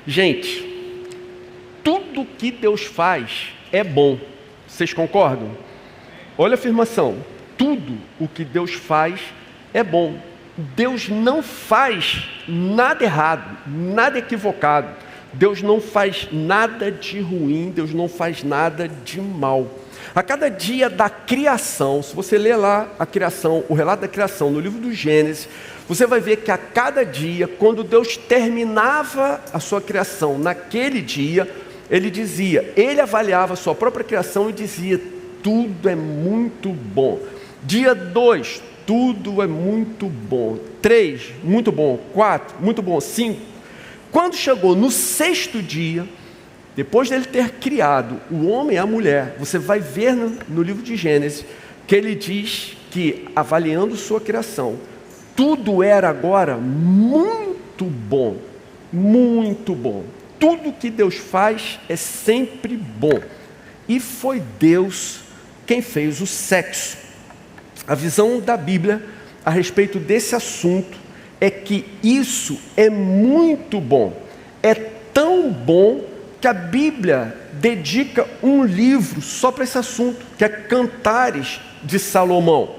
Gente, tudo que Deus faz é bom. Vocês concordam? Olha a afirmação. Tudo o que Deus faz é bom. Deus não faz nada errado, nada equivocado. Deus não faz nada de ruim, Deus não faz nada de mal. A cada dia da criação, se você ler lá a criação, o relato da criação no livro do Gênesis, você vai ver que a cada dia, quando Deus terminava a sua criação naquele dia, ele avaliava a sua própria criação e dizia: tudo é muito bom. Dia 2, tudo é muito bom. 3, muito bom. 4, muito bom. 5. Quando chegou no 6º dia, depois dele ter criado o homem e a mulher, você vai ver no livro de Gênesis, que ele diz que, avaliando sua criação, tudo era agora muito bom. Muito bom. Tudo que Deus faz é sempre bom. E foi Deus quem fez o sexo. A visão da Bíblia a respeito desse assunto é que isso é muito bom. É tão bom que a Bíblia dedica um livro só para esse assunto, que é Cantares de Salomão.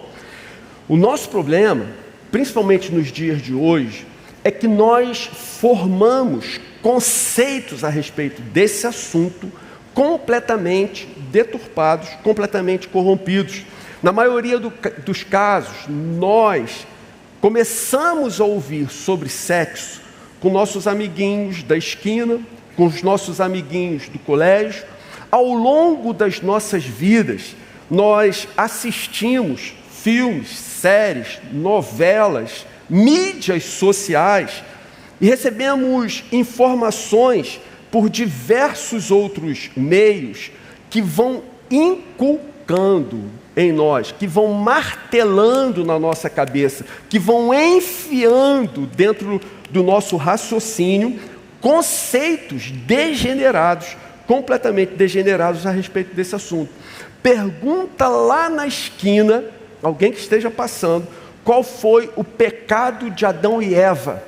O nosso problema, principalmente nos dias de hoje, é que nós formamos conceitos a respeito desse assunto completamente deturpados, completamente corrompidos. Na maioria dos casos, nós começamos a ouvir sobre sexo com nossos amiguinhos da esquina, com os nossos amiguinhos do colégio. Ao longo das nossas vidas, nós assistimos filmes, séries, novelas, mídias sociais e recebemos informações por diversos outros meios que vão inculcando em nós, que vão martelando na nossa cabeça, que vão enfiando dentro do nosso raciocínio conceitos degenerados, completamente degenerados a respeito desse assunto. Pergunta lá na esquina, alguém que esteja passando, qual foi o pecado de Adão e Eva.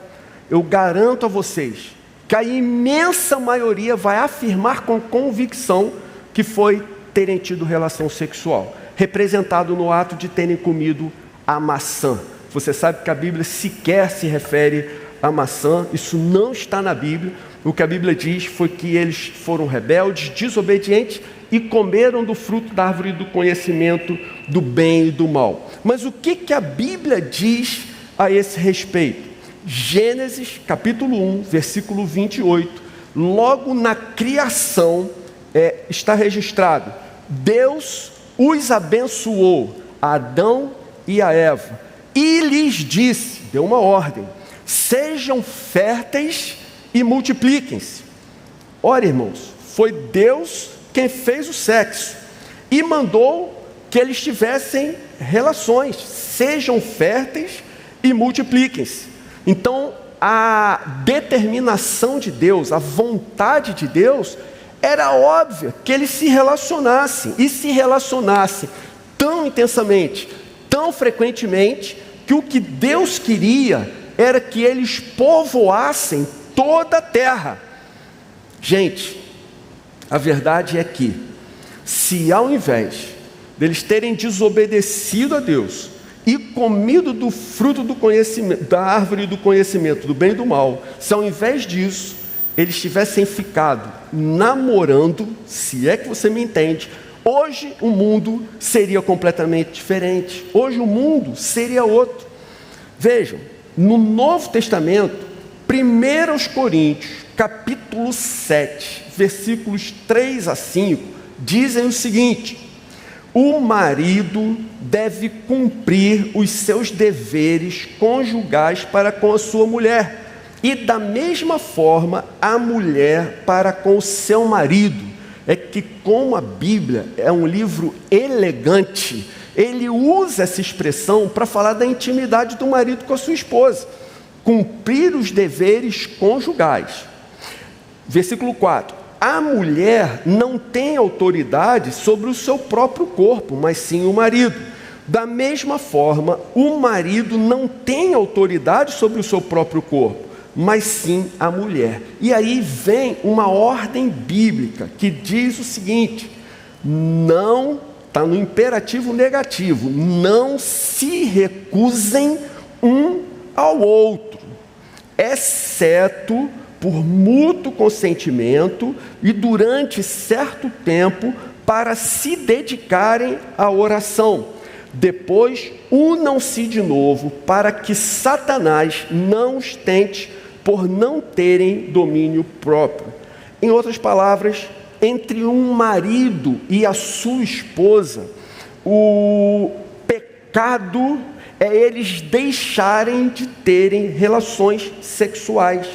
Eu garanto a vocês que a imensa maioria vai afirmar com convicção que foi terem tido relação sexual, representado no ato de terem comido a maçã. Você sabe que a Bíblia sequer se refere à maçã, isso não está na Bíblia. O que a Bíblia diz foi que eles foram rebeldes, desobedientes e comeram do fruto da árvore do conhecimento do bem e do mal. Mas o que a Bíblia diz a esse respeito? Gênesis capítulo 1, versículo 28, logo na criação está registrado: Deus os abençoou, a Adão e a Eva, e lhes disse, deu uma ordem: sejam férteis e multipliquem-se. Ora, irmãos, foi Deus quem fez o sexo e mandou que eles tivessem relações, sejam férteis e multipliquem-se. Então, a determinação de Deus, a vontade de Deus, era óbvia que eles se relacionassem, e se relacionassem tão intensamente, tão frequentemente, que o que Deus queria era que eles povoassem toda a terra. Gente, a verdade é que, se ao invés deles terem desobedecido a Deus e comido do fruto do conhecimento, da árvore do conhecimento do bem e do mal, se ao invés disso eles tivessem ficado namorando, se é que você me entende, hoje o mundo seria completamente diferente, hoje o mundo seria outro. Vejam, no Novo Testamento, 1 Coríntios, capítulo 7, versículos 3 a 5, dizem o seguinte: o marido deve cumprir os seus deveres conjugais para com a sua mulher, e da mesma forma a mulher para com o seu marido. É que, como a Bíblia é um livro elegante, ele usa essa expressão para falar da intimidade do marido com a sua esposa. Cumprir os deveres conjugais. Versículo 4. A mulher não tem autoridade sobre o seu próprio corpo, mas sim o marido. Da mesma forma, o marido não tem autoridade sobre o seu próprio corpo, mas sim a mulher. E aí vem uma ordem bíblica que diz o seguinte: não, está no imperativo negativo, não se recusem um ao outro, exceto por mútuo consentimento e durante certo tempo para se dedicarem à oração. Depois, unam-se de novo para que Satanás não os tente por não terem domínio próprio. Em outras palavras, entre um marido e a sua esposa, o pecado é eles deixarem de terem relações sexuais.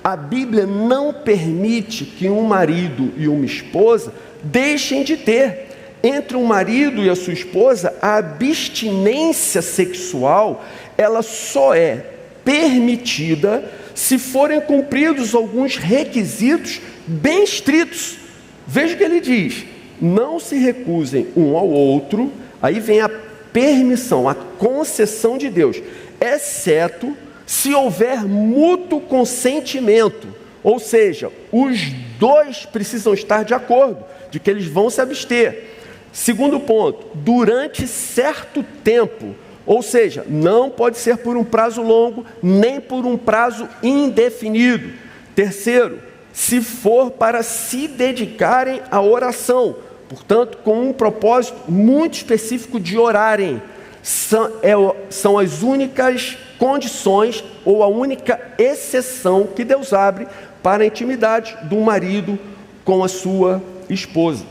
A Bíblia não permite que um marido e uma esposa deixem de ter. Entre um marido e a sua esposa, a abstinência sexual, ela só é permitida se forem cumpridos alguns requisitos bem estritos. Veja o que ele diz: não se recusem um ao outro, aí vem a permissão, a concessão de Deus, exceto se houver mútuo consentimento, ou seja, os dois precisam estar de acordo, de que eles vão se abster. Segundo ponto, durante certo tempo, ou seja, não pode ser por um prazo longo, nem por um prazo indefinido. Terceiro, se for para se dedicarem à oração, portanto, com um propósito muito específico de orarem, são as únicas condições ou a única exceção que Deus abre para a intimidade do marido com a sua esposa.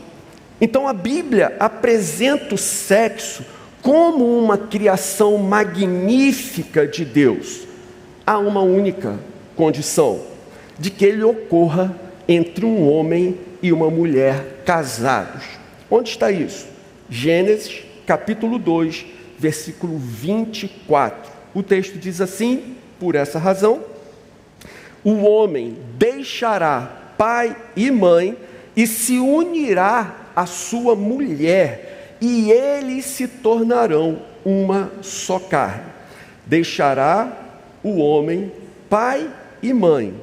Então a Bíblia apresenta o sexo como uma criação magnífica de Deus. Há uma única condição: de que ele ocorra entre um homem e uma mulher casados. Onde está isso? Gênesis capítulo 2, versículo 24. O texto diz assim: por essa razão, o homem deixará pai e mãe e se unirá à sua mulher, e eles se tornarão uma só carne. Deixará o homem pai e mãe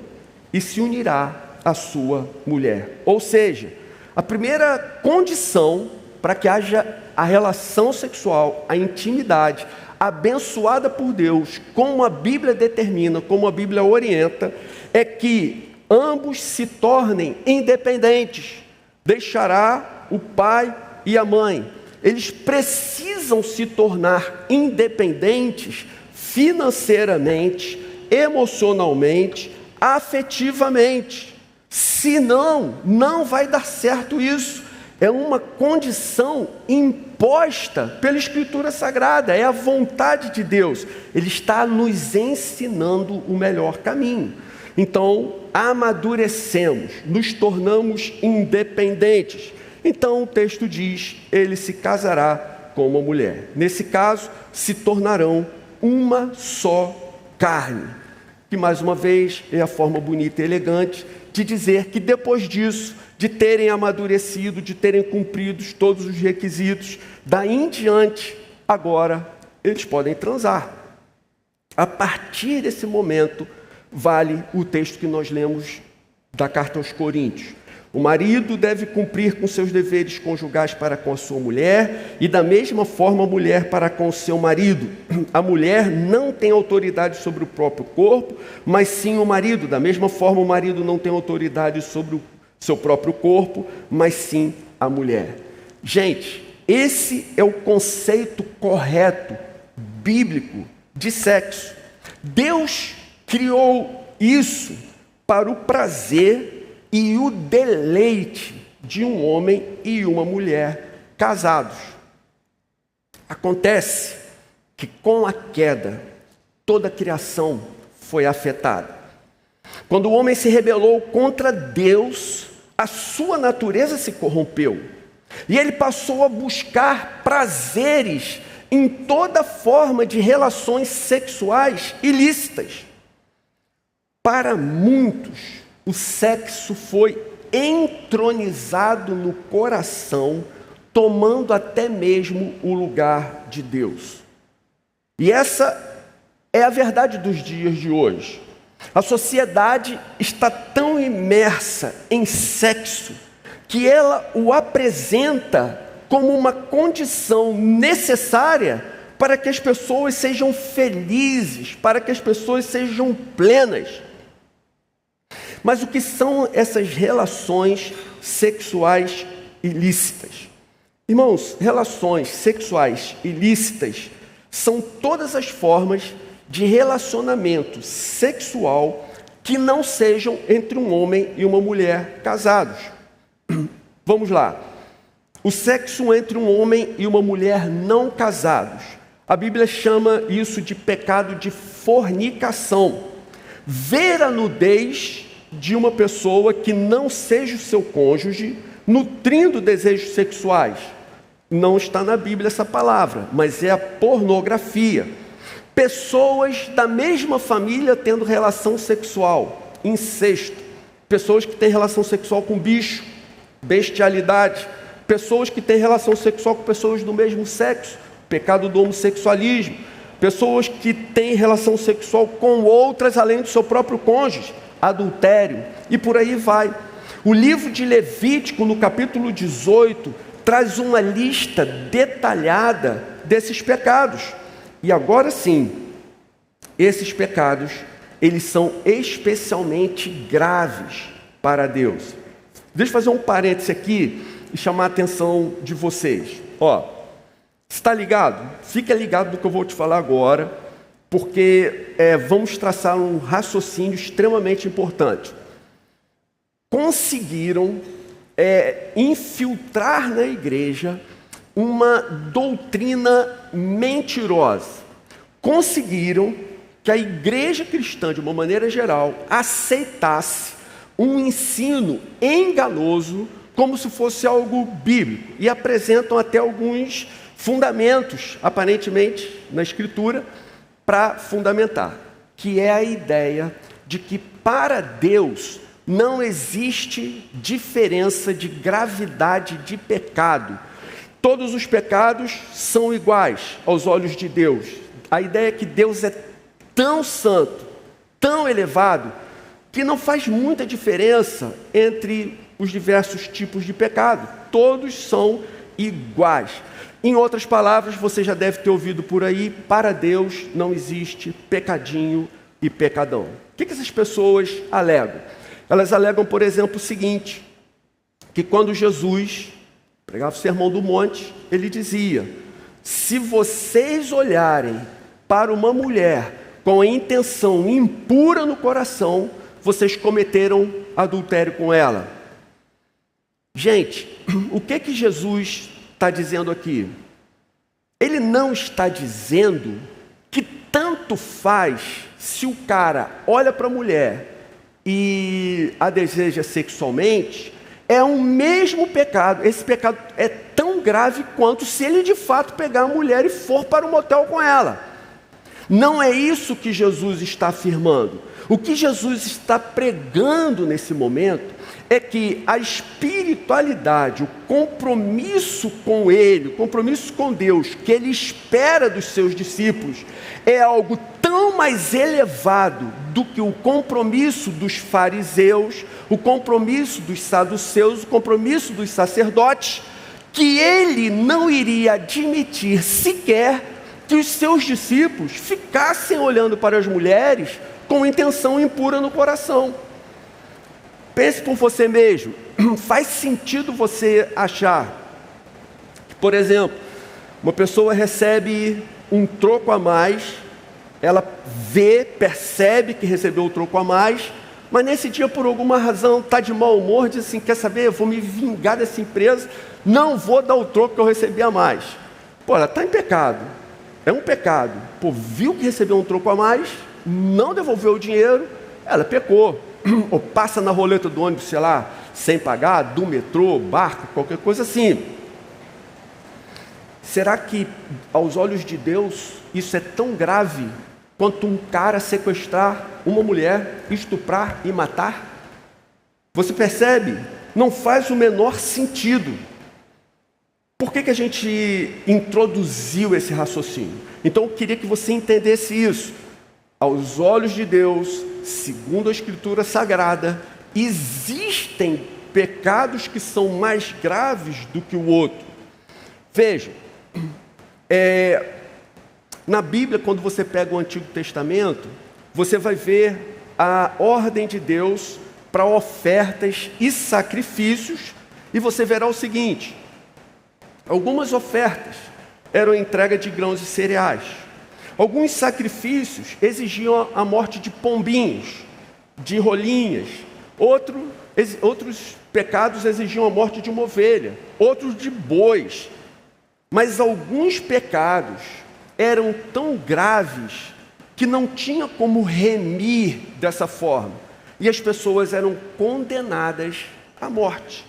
e se unirá à sua mulher. Ou seja, a primeira condição para que haja a relação sexual, a intimidade abençoada por Deus, como a Bíblia determina, como a Bíblia orienta, é que ambos se tornem independentes. Deixará o pai e a mãe. Eles precisam se tornar independentes financeiramente, emocionalmente, afetivamente. Senão, não vai dar certo isso. É uma condição imposta pela Escritura Sagrada, é a vontade de Deus. Ele está nos ensinando o melhor caminho. Então, amadurecemos, nos tornamos independentes. Então, o texto diz: ele se casará com uma mulher. Nesse caso, se tornarão uma só carne. Que, mais uma vez, é a forma bonita e elegante de dizer que depois disso, de terem amadurecido, de terem cumprido todos os requisitos, daí em diante, agora, eles podem transar. A partir desse momento, vale o texto que nós lemos da carta aos Coríntios. O marido deve cumprir com seus deveres conjugais para com a sua mulher, e da mesma forma a mulher para com o seu marido. A mulher não tem autoridade sobre o próprio corpo, mas sim o marido. Da mesma forma o marido não tem autoridade sobre o seu próprio corpo, mas sim a mulher. Gente, esse é o conceito correto, bíblico, de sexo. Deus criou isso para o prazer e o deleite de um homem e uma mulher casados. Acontece que com a queda, toda a criação foi afetada. Quando o homem se rebelou contra Deus, a sua natureza se corrompeu. E ele passou a buscar prazeres em toda forma de relações sexuais ilícitas. Para muitos, o sexo foi entronizado no coração, tomando até mesmo o lugar de Deus. E essa é a verdade dos dias de hoje. A sociedade está tão imersa em sexo que ela o apresenta como uma condição necessária para que as pessoas sejam felizes, para que as pessoas sejam plenas. Mas o que são essas relações sexuais ilícitas? Irmãos, relações sexuais ilícitas são todas as formas de relacionamento sexual que não sejam entre um homem e uma mulher casados. Vamos lá. O sexo entre um homem e uma mulher não casados. A Bíblia chama isso de pecado de fornicação. Ver a nudez de uma pessoa que não seja o seu cônjuge, nutrindo desejos sexuais. Não está na Bíblia essa palavra, mas é a pornografia. Pessoas da mesma família tendo relação sexual, incesto. Pessoas que têm relação sexual com bicho, bestialidade. Pessoas que têm relação sexual com pessoas do mesmo sexo, pecado do homossexualismo. Pessoas que têm relação sexual com outras além do seu próprio cônjuge, adultério, e por aí vai. O livro de Levítico, no capítulo 18, traz uma lista detalhada desses pecados. E agora sim, esses pecados, eles são especialmente graves para Deus. Deixa eu fazer um parêntese aqui e chamar a atenção de vocês. Está ligado? Fica ligado no que eu vou te falar agora, porque vamos traçar um raciocínio extremamente importante. Conseguiram infiltrar na igreja uma doutrina mentirosa. Conseguiram que a igreja cristã, de uma maneira geral, aceitasse um ensino enganoso como se fosse algo bíblico, e apresentam até alguns fundamentos, aparentemente, na Escritura, para fundamentar, que é a ideia de que para Deus não existe diferença de gravidade de pecado. Todos os pecados são iguais aos olhos de Deus. A ideia é que Deus é tão santo, tão elevado, que não faz muita diferença entre os diversos tipos de pecado. Todos são iguais. Em outras palavras, você já deve ter ouvido por aí, para Deus não existe pecadinho e pecadão. O que essas pessoas alegam? Elas alegam, por exemplo, o seguinte, que quando Jesus pregava o Sermão do Monte, ele dizia: se vocês olharem para uma mulher com a intenção impura no coração, vocês cometeram adultério com ela. Gente, o que Jesus está dizendo aqui? Ele não está dizendo que tanto faz se o cara olha para a mulher e a deseja sexualmente. É o mesmo pecado. Esse pecado é tão grave quanto se ele de fato pegar a mulher e for para o motel com ela. Não é isso que Jesus está afirmando. O que Jesus está pregando nesse momento é que a espiritualidade, o compromisso com Ele, o compromisso com Deus, que Ele espera dos seus discípulos, é algo tão mais elevado do que o compromisso dos fariseus, o compromisso dos saduceus, o compromisso dos sacerdotes, que Ele não iria admitir sequer que os seus discípulos ficassem olhando para as mulheres com intenção impura no coração. Pense por você mesmo. Faz sentido você achar que, por exemplo, uma pessoa recebe um troco a mais, ela percebe que recebeu o troco a mais, mas nesse dia, por alguma razão, está de mau humor, diz assim: quer saber, eu vou me vingar dessa empresa, não vou dar o troco que eu recebi a mais. Ela está em pecado, é um pecado. Viu que recebeu um troco a mais, não devolveu o dinheiro, ela pecou. Ou passa na roleta do ônibus, sei lá, sem pagar, do metrô, barco, qualquer coisa assim. Será que, aos olhos de Deus, isso é tão grave quanto um cara sequestrar uma mulher, estuprar e matar? Você percebe? Não faz o menor sentido. Por que a gente introduziu esse raciocínio? Então eu queria que você entendesse isso. Aos olhos de Deus, segundo a Escritura Sagrada, existem pecados que são mais graves do que o outro. Vejam, na Bíblia, quando você pega o Antigo Testamento, você vai ver a ordem de Deus para ofertas e sacrifícios, e você verá o seguinte: algumas ofertas eram entrega de grãos e cereais. Alguns sacrifícios exigiam a morte de pombinhos, de rolinhas. Outros pecados exigiam a morte de uma ovelha, outros de bois. Mas alguns pecados eram tão graves que não tinha como remir dessa forma. E as pessoas eram condenadas à morte.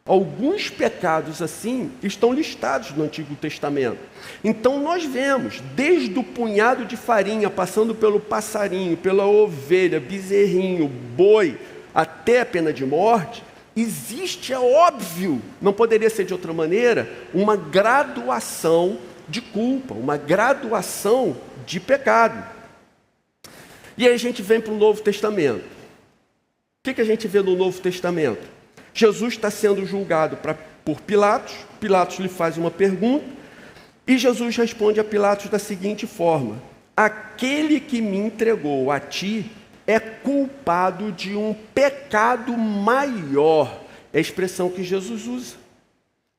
Alguns pecados assim estão listados no Antigo Testamento. Então nós vemos, desde o punhado de farinha, passando pelo passarinho, pela ovelha, bezerrinho, boi, até a pena de morte, existe, é óbvio, não poderia ser de outra maneira, uma graduação de culpa, uma graduação de pecado. E aí a gente vem para o Novo Testamento. O que a gente vê no Novo Testamento? Jesus está sendo julgado por Pilatos. Pilatos lhe faz uma pergunta e Jesus responde a Pilatos da seguinte forma: aquele que me entregou a ti é culpado de um pecado maior. É a expressão que Jesus usa.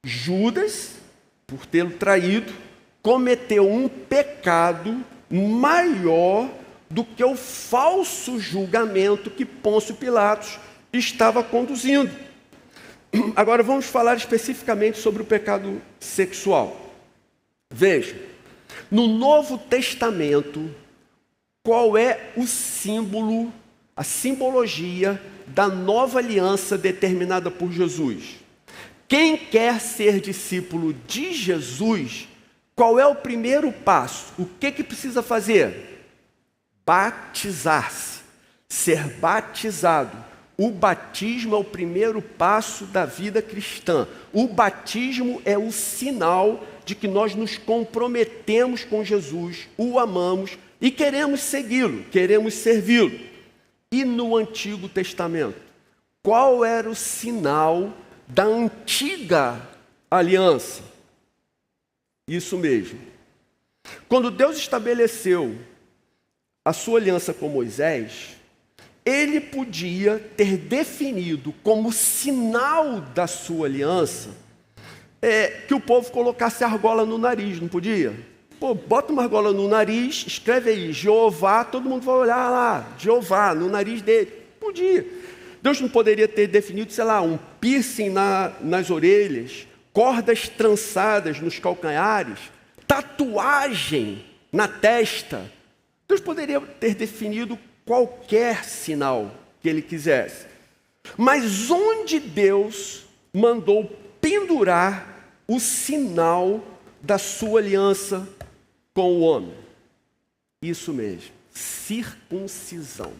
Judas, por tê-lo traído, cometeu um pecado maior do que o falso julgamento que Pôncio Pilatos estava conduzindo. Agora vamos falar especificamente sobre o pecado sexual. Veja, no Novo Testamento, qual é o símbolo, a simbologia da nova aliança determinada por Jesus? Quem quer ser discípulo de Jesus, qual é o primeiro passo? O que precisa fazer? Batizar-se, ser batizado. O batismo é o primeiro passo da vida cristã. O batismo é o sinal de que nós nos comprometemos com Jesus, o amamos e queremos segui-lo, queremos servi-lo. E no Antigo Testamento, qual era o sinal da antiga aliança? Isso mesmo. Quando Deus estabeleceu a sua aliança com Moisés, ele podia ter definido como sinal da sua aliança que o povo colocasse argola no nariz, não podia? Pô, bota uma argola no nariz, escreve aí, Jeová, todo mundo vai olhar lá, Jeová, no nariz dele. Podia. Deus não poderia ter definido, sei lá, um piercing nas orelhas, cordas trançadas nos calcanhares, tatuagem na testa. Deus poderia ter definido qualquer sinal que ele quisesse. Mas onde Deus mandou pendurar o sinal da sua aliança com o homem? Isso mesmo, circuncisão.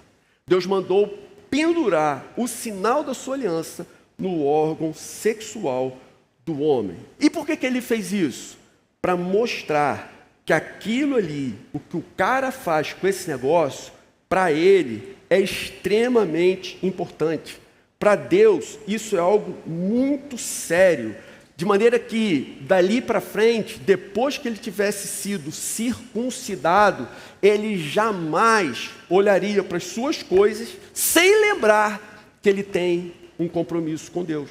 Deus mandou pendurar o sinal da sua aliança no órgão sexual do homem. E por que ele fez isso? Para mostrar que aquilo ali, o que o cara faz com esse negócio, para ele é extremamente importante. Para Deus, isso é algo muito sério. De maneira que, dali para frente, depois que ele tivesse sido circuncidado, ele jamais olharia para as suas coisas sem lembrar que ele tem um compromisso com Deus.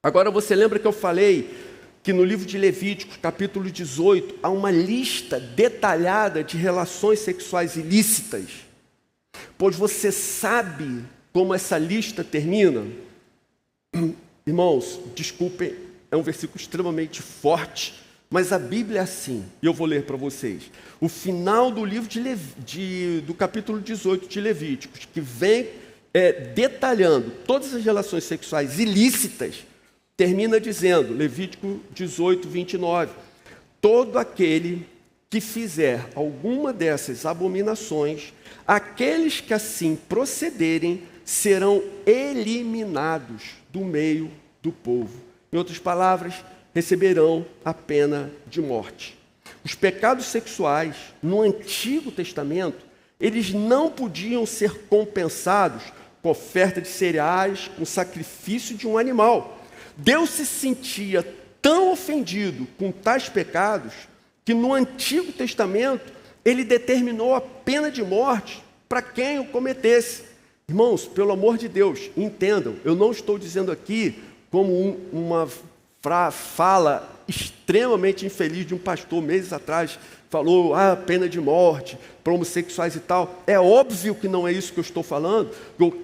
Agora, você lembra que eu falei que no livro de Levíticos, capítulo 18, há uma lista detalhada de relações sexuais ilícitas? Pois você sabe como essa lista termina? Irmãos, desculpem, é um versículo extremamente forte, mas a Bíblia é assim, e eu vou ler para vocês. O final do livro do capítulo 18 de Levíticos, que vem detalhando todas as relações sexuais ilícitas, termina dizendo, Levítico 18, 29, todo aquele que fizer alguma dessas abominações, aqueles que assim procederem serão eliminados do meio do povo. Em outras palavras, receberão a pena de morte. Os pecados sexuais, no Antigo Testamento, eles não podiam ser compensados com oferta de cereais, com sacrifício de um animal. Deus se sentia tão ofendido com tais pecados que no Antigo Testamento ele determinou a pena de morte para quem o cometesse. Irmãos, pelo amor de Deus, entendam, eu não estou dizendo aqui como uma fala extremamente infeliz de um pastor meses atrás, falou, pena de morte para homossexuais e tal. É óbvio que não é isso que eu estou falando,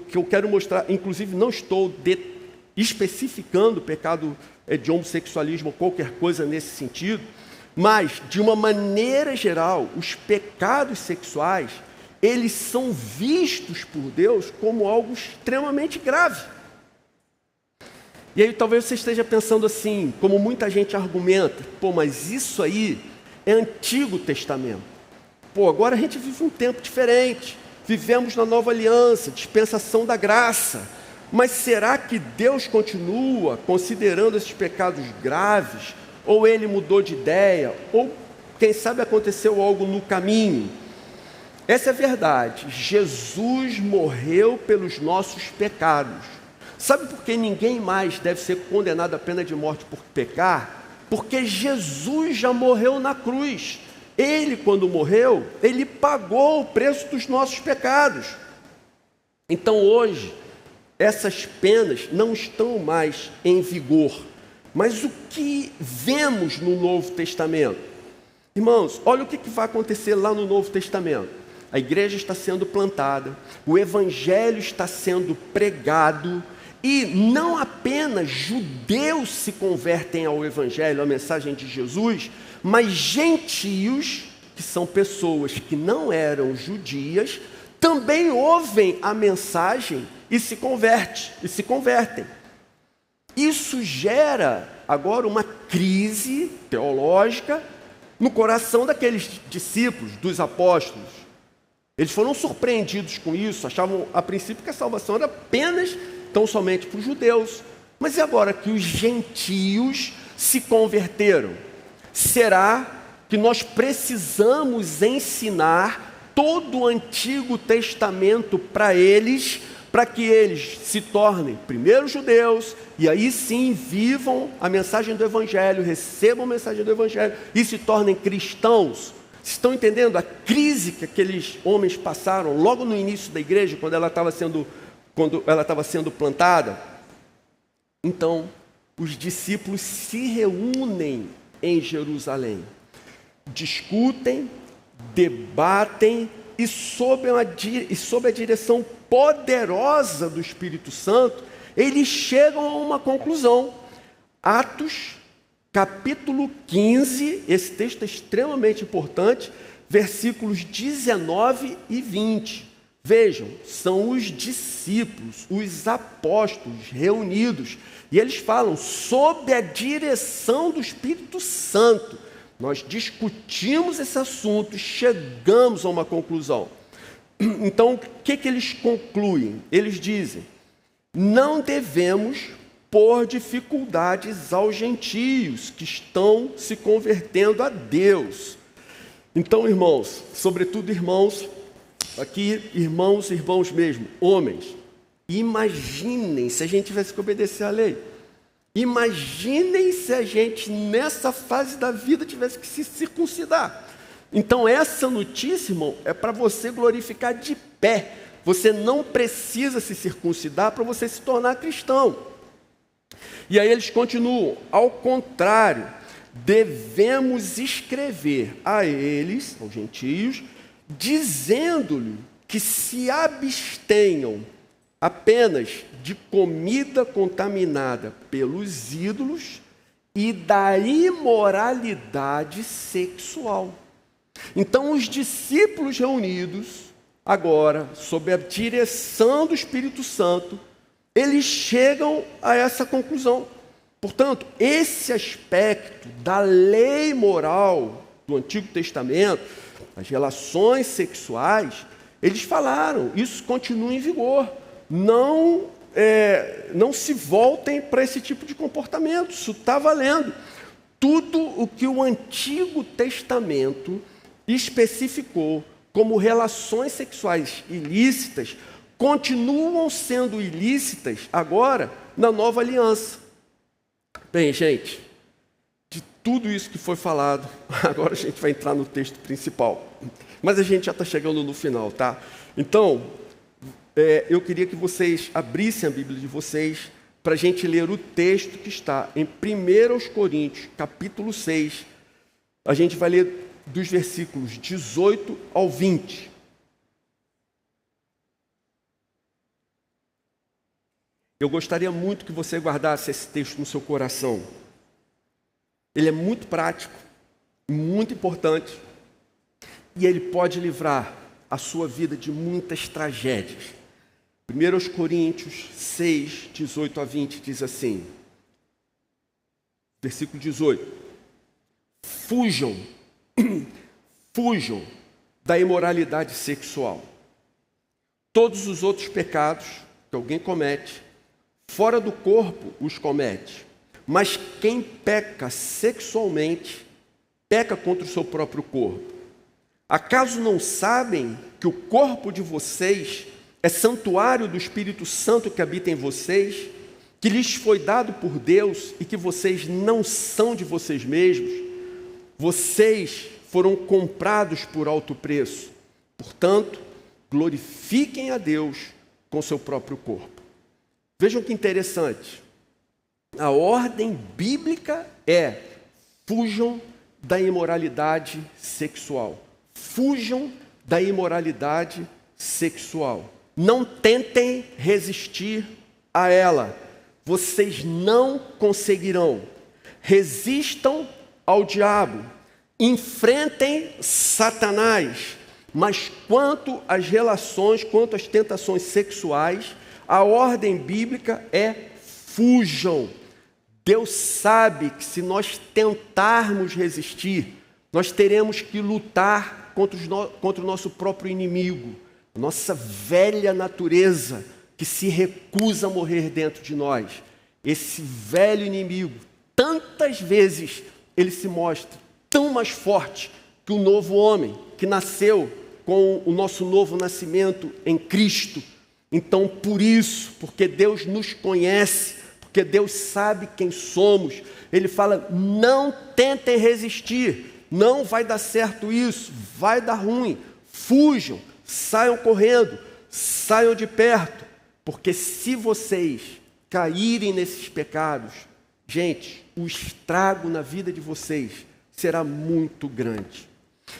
que eu quero mostrar, inclusive não estou especificando o pecado de homossexualismo ou qualquer coisa nesse sentido, mas, de uma maneira geral, os pecados sexuais, eles são vistos por Deus como algo extremamente grave. E aí talvez você esteja pensando assim, como muita gente argumenta, mas isso aí é Antigo Testamento. Agora a gente vive um tempo diferente, vivemos na nova aliança, dispensação da graça. Mas será que Deus continua considerando esses pecados graves? Ou ele mudou de ideia? Ou, quem sabe, aconteceu algo no caminho? Essa é a verdade. Jesus morreu pelos nossos pecados. Sabe por que ninguém mais deve ser condenado à pena de morte por pecar? Porque Jesus já morreu na cruz. Ele, quando morreu, ele pagou o preço dos nossos pecados. Então, hoje, essas penas não estão mais em vigor. Mas o que vemos no Novo Testamento? Irmãos, olha o que vai acontecer lá no Novo Testamento. A igreja está sendo plantada, o evangelho está sendo pregado, e não apenas judeus se convertem ao evangelho, à mensagem de Jesus, mas gentios, que são pessoas que não eram judias, também ouvem a mensagem e se convertem. Isso gera agora uma crise teológica no coração daqueles discípulos, dos apóstolos. Eles foram surpreendidos com isso, achavam a princípio que a salvação era apenas, tão somente para os judeus. Mas e agora que os gentios se converteram? Será que nós precisamos ensinar todo o Antigo Testamento para eles, para que eles se tornem primeiro judeus, e aí sim vivam a mensagem do Evangelho, recebam a mensagem do Evangelho e se tornem cristãos? Vocês estão entendendo a crise que aqueles homens passaram logo no início da igreja, quando ela estava sendo plantada? Então, os discípulos se reúnem em Jerusalém, discutem, debatem, e sob a direção poderosa do Espírito Santo, eles chegam a uma conclusão. Atos, capítulo 15, esse texto é extremamente importante, versículos 19 e 20. Vejam, são os discípulos, os apóstolos reunidos, e eles falam sob a direção do Espírito Santo. Nós discutimos esse assunto e chegamos a uma conclusão. Então, o que eles concluem? Eles dizem, não devemos pôr dificuldades aos gentios que estão se convertendo a Deus. Então, irmãos, sobretudo irmãos, aqui irmãos mesmo, homens, imaginem se a gente tivesse que obedecer à lei. Imaginem se a gente, nessa fase da vida, tivesse que se circuncidar. Então, essa notícia, irmão, é para você glorificar de pé. Você não precisa se circuncidar para você se tornar cristão. E aí eles continuam. Ao contrário, devemos escrever a eles, aos gentios, dizendo-lhe que se abstenham apenas de comida contaminada pelos ídolos e da imoralidade sexual. Então, os discípulos reunidos, agora, sob a direção do Espírito Santo, eles chegam a essa conclusão. Portanto, esse aspecto da lei moral do Antigo Testamento, as relações sexuais, eles falaram, isso continua em vigor. Não se voltem para esse tipo de comportamento, isso está valendo. Tudo o que o Antigo Testamento especificou como relações sexuais ilícitas continuam sendo ilícitas agora na nova aliança. Bem, gente, de tudo isso que foi falado, agora a gente vai entrar no texto principal. Mas a gente já está chegando no final, tá? Então, eu queria que vocês abrissem a Bíblia de vocês para a gente ler o texto que está em 1 Coríntios, capítulo 6. A gente vai ler dos versículos 18 ao 20. Eu gostaria muito que você guardasse esse texto no seu coração. Ele é muito prático, muito importante, e ele pode livrar a sua vida de muitas tragédias. 1 Coríntios 6, 18 a 20 diz assim, versículo 18: Fujam da imoralidade sexual. Todos os outros pecados que alguém comete, fora do corpo os comete. Mas quem peca sexualmente, peca contra o seu próprio corpo. Acaso não sabem que o corpo de vocês é santuário do Espírito Santo que habita em vocês, que lhes foi dado por Deus e que vocês não são de vocês mesmos? Vocês foram comprados por alto preço. Portanto, glorifiquem a Deus com seu próprio corpo. Vejam que interessante. A ordem bíblica é: fujam da imoralidade sexual. Fujam da imoralidade sexual. Não tentem resistir a ela. Vocês não conseguirão. Resistam ao diabo. Enfrentem Satanás. Mas quanto às relações, quanto às tentações sexuais, a ordem bíblica é: fujam. Deus sabe que se nós tentarmos resistir, nós teremos que lutar contra o nosso próprio inimigo, a nossa velha natureza que se recusa a morrer dentro de nós. Esse velho inimigo, tantas vezes, ele se mostra tão mais forte que o novo homem que nasceu com o nosso novo nascimento em Cristo. Então, por isso, porque Deus nos conhece, porque Deus sabe quem somos, Ele fala: não tentem resistir, não vai dar certo isso, vai dar ruim, fujam, saiam correndo, saiam de perto, porque se vocês caírem nesses pecados, gente, o estrago na vida de vocês será muito grande.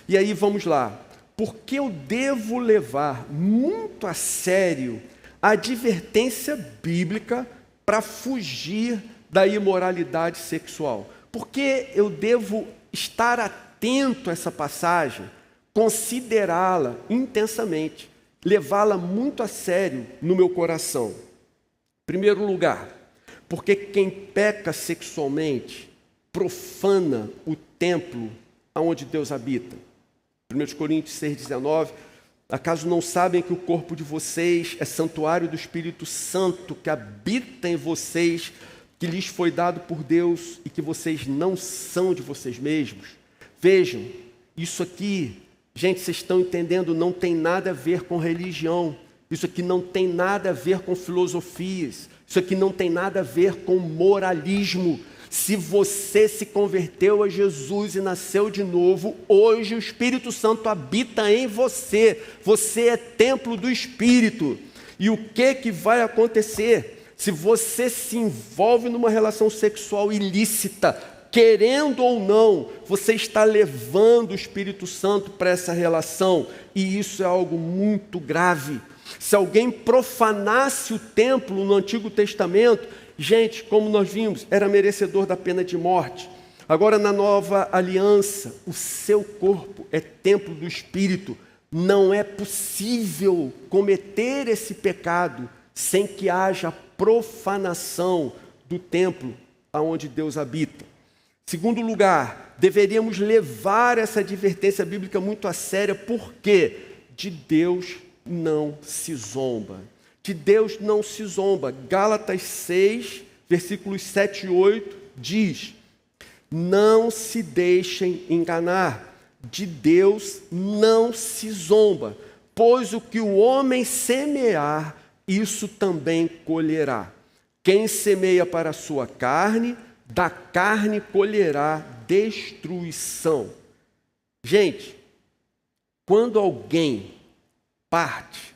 E aí vamos lá, por que eu devo levar muito a sério a advertência bíblica para fugir da imoralidade sexual? Por que eu devo estar atento a essa passagem, considerá-la intensamente, levá-la muito a sério no meu coração? Em primeiro lugar, porque quem peca sexualmente profana o templo onde Deus habita. 1 Coríntios 6,19: acaso não sabem que o corpo de vocês é santuário do Espírito Santo que habita em vocês, que lhes foi dado por Deus e que vocês não são de vocês mesmos? Vejam, isso aqui, gente, vocês estão entendendo, não tem nada a ver com religião. Isso aqui não tem nada a ver com filosofias. Isso aqui não tem nada a ver com moralismo. Se você se converteu a Jesus e nasceu de novo, hoje o Espírito Santo habita em você. Você é templo do Espírito. E o que vai acontecer? Se você se envolve numa relação sexual ilícita, querendo ou não, você está levando o Espírito Santo para essa relação. E isso é algo muito grave. Se alguém profanasse o templo no Antigo Testamento, gente, como nós vimos, era merecedor da pena de morte. Agora, na nova aliança, o seu corpo é templo do Espírito. Não é possível cometer esse pecado sem que haja profanação do templo onde Deus habita. Segundo lugar, deveríamos levar essa advertência bíblica muito a sério, porque de Deus não se zomba. De Deus não se zomba. Gálatas 6, versículos 7 e 8 diz: não se deixem enganar. de Deus não se zomba, pois o que o homem semear, isso também colherá. Quem semeia para a sua carne, da carne colherá destruição. Gente, quando alguém parte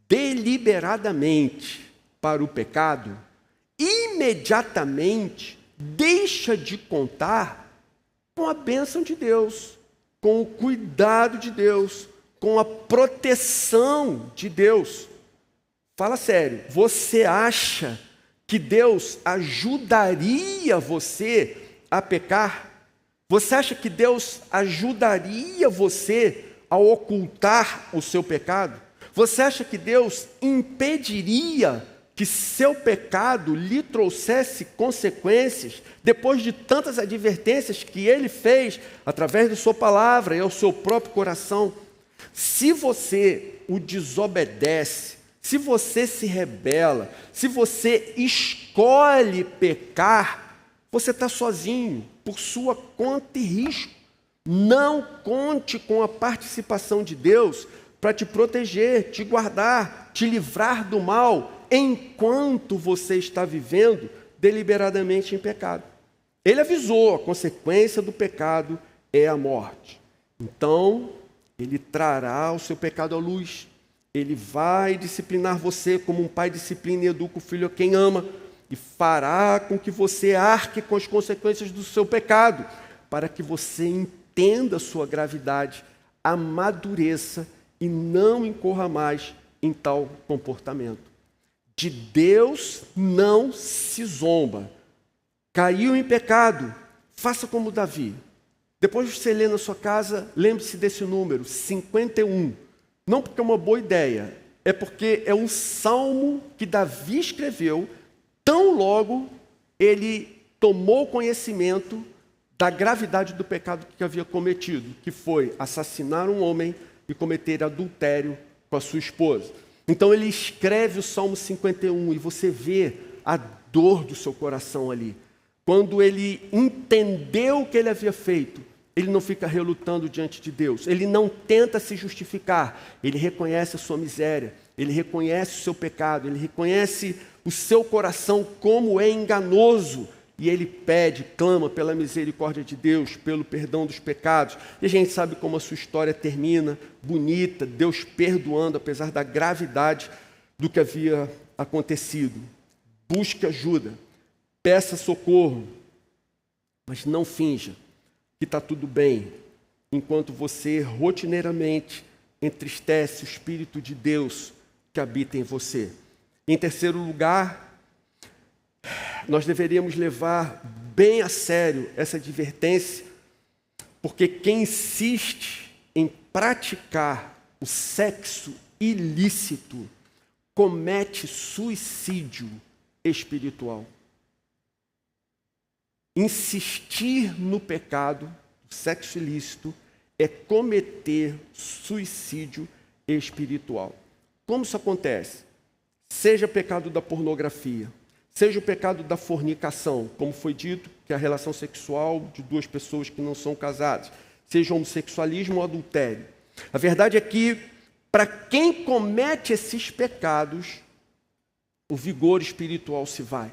deliberadamente para o pecado, imediatamente deixa de contar com a bênção de Deus, com o cuidado de Deus, com a proteção de Deus. Fala sério, você acha que Deus ajudaria você a pecar? Você acha que Deus ajudaria você a ocultar o seu pecado? Você acha que Deus impediria que seu pecado lhe trouxesse consequências, depois de tantas advertências que Ele fez através de sua palavra e ao seu próprio coração? Se você o desobedece, se você se rebela, se você escolhe pecar, você está sozinho, por sua conta e risco. Não conte com a participação de Deus para te proteger, te guardar, te livrar do mal, enquanto você está vivendo deliberadamente em pecado. Ele avisou, a consequência do pecado é a morte. Então, Ele trará o seu pecado à luz. Ele vai disciplinar você como um pai disciplina e educa o filho a quem ama, e fará com que você arque com as consequências do seu pecado, para que você entenda a sua gravidade, amadureça e não incorra mais em tal comportamento. De Deus não se zomba. Caiu em pecado, faça como Davi. Depois de você ler na sua casa, lembre-se desse número, 51. Não porque é uma boa ideia, é porque é um salmo que Davi escreveu tão logo ele tomou conhecimento da gravidade do pecado que havia cometido, que foi assassinar um homem e cometer adultério com a sua esposa. Então ele escreve o Salmo 51 e você vê a dor do seu coração ali. Quando ele entendeu o que ele havia feito, ele não fica relutando diante de Deus, ele não tenta se justificar, ele reconhece a sua miséria, ele reconhece o seu pecado, ele reconhece o seu coração como é enganoso, e ele pede, clama pela misericórdia de Deus, pelo perdão dos pecados. E a gente sabe como a sua história termina, bonita, Deus perdoando, apesar da gravidade do que havia acontecido. Busque ajuda, peça socorro, mas não finja que está tudo bem, enquanto você rotineiramente entristece o Espírito de Deus que habita em você. Em terceiro lugar, nós deveríamos levar bem a sério essa advertência, porque quem insiste em praticar o sexo ilícito comete suicídio espiritual. Insistir no pecado, o sexo ilícito, é cometer suicídio espiritual. Como isso acontece? Seja pecado da pornografia, seja o pecado da fornicação, como foi dito, que é a relação sexual de duas pessoas que não são casadas, seja homossexualismo ou adultério. A verdade é que, para quem comete esses pecados, o vigor espiritual se vai.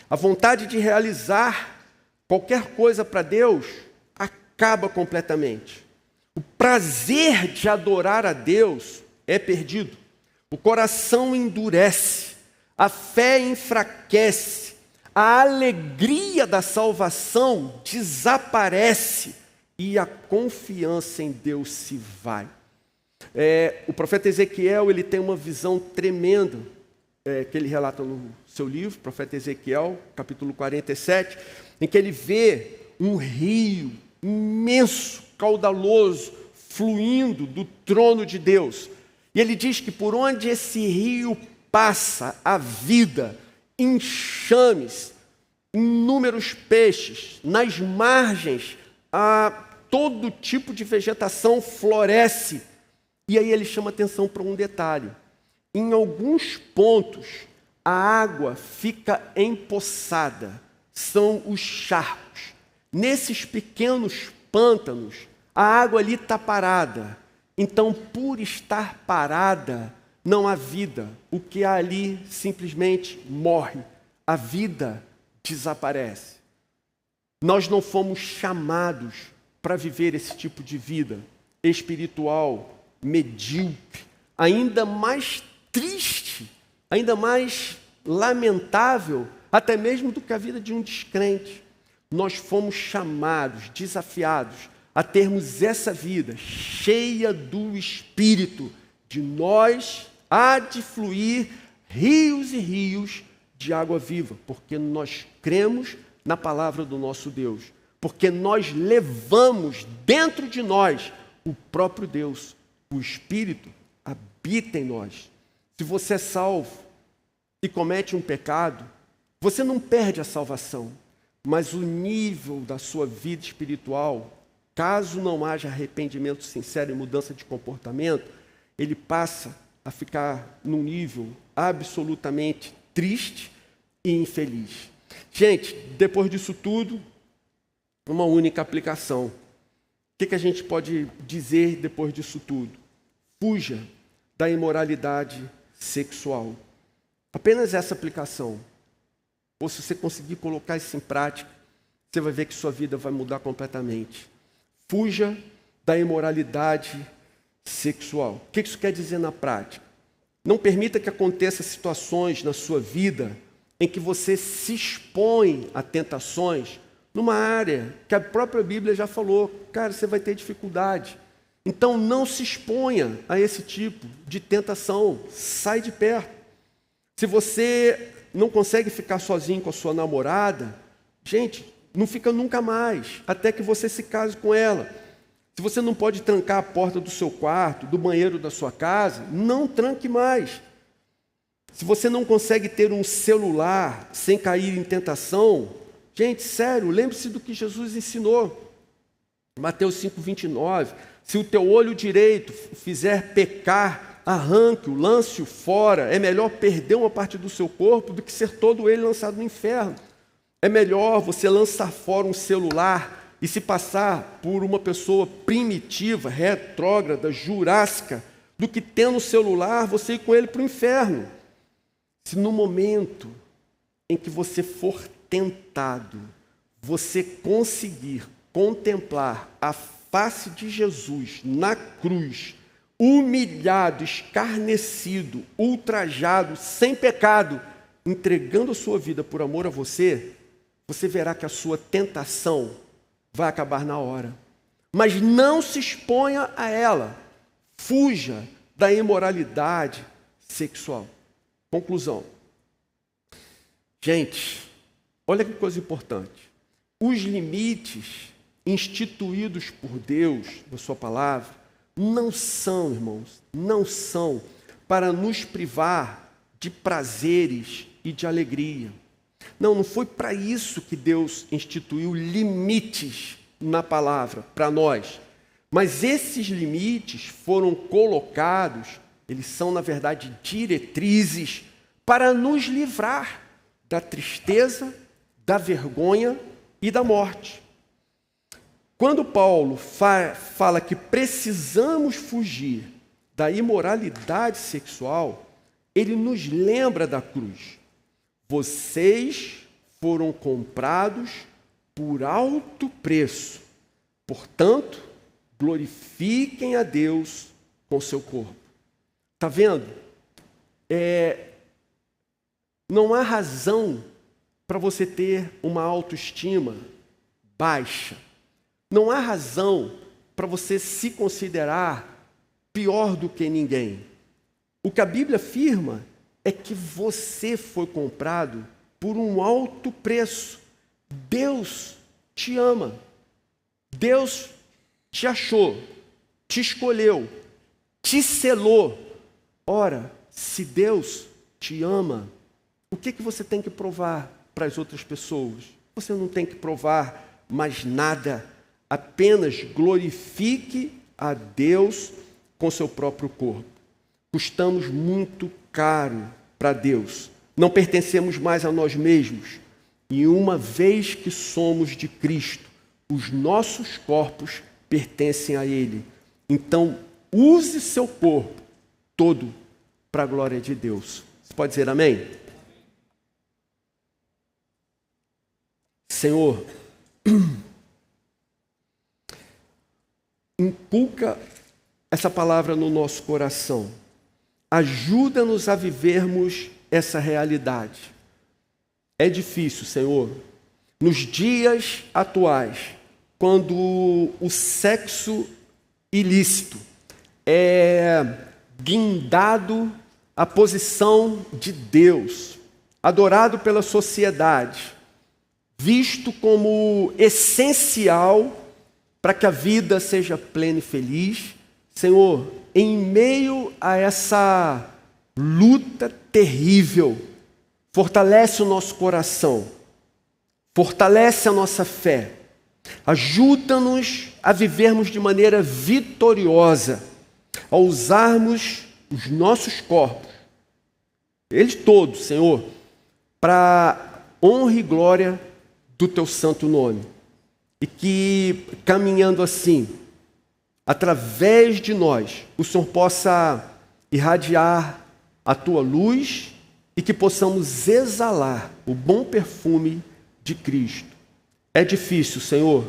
A vontade de realizar qualquer coisa para Deus acaba completamente. O prazer de adorar a Deus é perdido. O coração endurece, a fé enfraquece, a alegria da salvação desaparece e a confiança em Deus se vai. O profeta Ezequiel, ele tem uma visão tremenda, que ele relata no seu livro, profeta Ezequiel, capítulo 47, em que ele vê um rio imenso, caudaloso, fluindo do trono de Deus. E ele diz que por onde esse rio passa, a vida, enxames, inúmeros peixes, nas margens, todo tipo de vegetação floresce. E aí ele chama atenção para um detalhe. Em alguns pontos, a água fica empoçada, são os charcos. Nesses pequenos pântanos, A água ali está parada. Então, por estar parada, não há vida. O que há ali simplesmente morre. A vida desaparece. Nós não fomos chamados para viver esse tipo de vida espiritual, medíocre, ainda mais triste, ainda mais lamentável, até mesmo do que a vida de um descrente. Nós fomos chamados, desafiados a termos essa vida cheia do Espírito. De nós há de fluir rios e rios de água viva, porque nós cremos na palavra do nosso Deus, porque nós levamos dentro de nós o próprio Deus. O Espírito habita em nós. Se você é salvo e comete um pecado, você não perde a salvação, mas o nível da sua vida espiritual, caso não haja arrependimento sincero e mudança de comportamento, ele passa a ficar num nível absolutamente triste e infeliz. Gente, depois disso tudo, uma única aplicação. O que a gente pode dizer depois disso tudo? Fuja da imoralidade sexual. Apenas essa aplicação. Ou se você conseguir colocar isso em prática, você vai ver que sua vida vai mudar completamente. Fuja da imoralidade sexual. O que isso quer dizer na prática? Não permita que aconteçam situações na sua vida em que você se expõe a tentações numa área que a própria Bíblia já falou, cara, você vai ter dificuldade. Então não se exponha a esse tipo de tentação, sai de perto. Se você não consegue ficar sozinho com a sua namorada, gente, não fica nunca mais, até que você se case com ela. Se você não pode trancar a porta do seu quarto, do banheiro da sua casa, não tranque mais. Se você não consegue ter um celular sem cair em tentação, gente, sério, lembre-se do que Jesus ensinou. Mateus 5,29, se o teu olho direito fizer pecar, arranque-o, lance-o fora. É melhor perder uma parte do seu corpo do que ser todo ele lançado no inferno. É melhor você lançar fora um celular e se passar por uma pessoa primitiva, retrógrada, jurássica, do que tendo um celular, você ir com ele para o inferno. Se no momento em que você for tentado, você conseguir contemplar a face de Jesus na cruz, humilhado, escarnecido, ultrajado, sem pecado, entregando a sua vida por amor a você, você verá que a sua tentação vai acabar na hora. Mas não se exponha a ela. Fuja da imoralidade sexual. Conclusão. Gente, olha que coisa importante. Os limites instituídos por Deus, na sua palavra, não são, irmãos, não são para nos privar de prazeres e de alegria. Não foi para isso que Deus instituiu limites na palavra, para nós. Mas esses limites foram colocados, eles são, na verdade, diretrizes para nos livrar da tristeza, da vergonha e da morte. Quando Paulo fala que precisamos fugir da imoralidade sexual, ele nos lembra da cruz. Vocês foram comprados por alto preço. Portanto, glorifiquem a Deus com seu corpo. Está vendo? Não há razão para você ter uma autoestima baixa. Não há razão para você se considerar pior do que ninguém. O que a Bíblia afirma é que você foi comprado por um alto preço. Deus te ama. Deus te achou, te escolheu, te selou. Ora, se Deus te ama, o que você tem que provar para as outras pessoas? Você não tem que provar mais nada. Apenas glorifique a Deus com seu próprio corpo. Custamos muito caro para Deus. Não pertencemos mais a nós mesmos. E uma vez que somos de Cristo, os nossos corpos pertencem a Ele. Então, use seu corpo todo para a glória de Deus. Você pode dizer amém? Senhor, inculca essa palavra no nosso coração. Ajuda-nos a vivermos essa realidade. É difícil, Senhor. Nos dias atuais, quando o sexo ilícito é guindado à posição de Deus, adorado pela sociedade, visto como essencial para que a vida seja plena e feliz. Senhor, em meio a essa luta terrível, fortalece o nosso coração, fortalece a nossa fé, ajuda-nos a vivermos de maneira vitoriosa, a usarmos os nossos corpos, eles todos, Senhor, para honra e glória do Teu santo nome. E que, caminhando assim, através de nós, o Senhor possa irradiar a Tua luz e que possamos exalar o bom perfume de Cristo. É difícil, Senhor,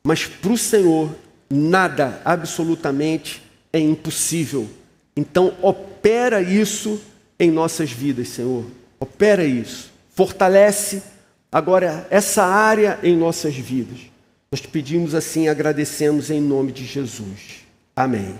mas para o Senhor nada absolutamente é impossível. Então opera isso em nossas vidas, Senhor. Opera isso. Fortalece agora essa área em nossas vidas. Nós te pedimos assim, agradecemos em nome de Jesus. Amém.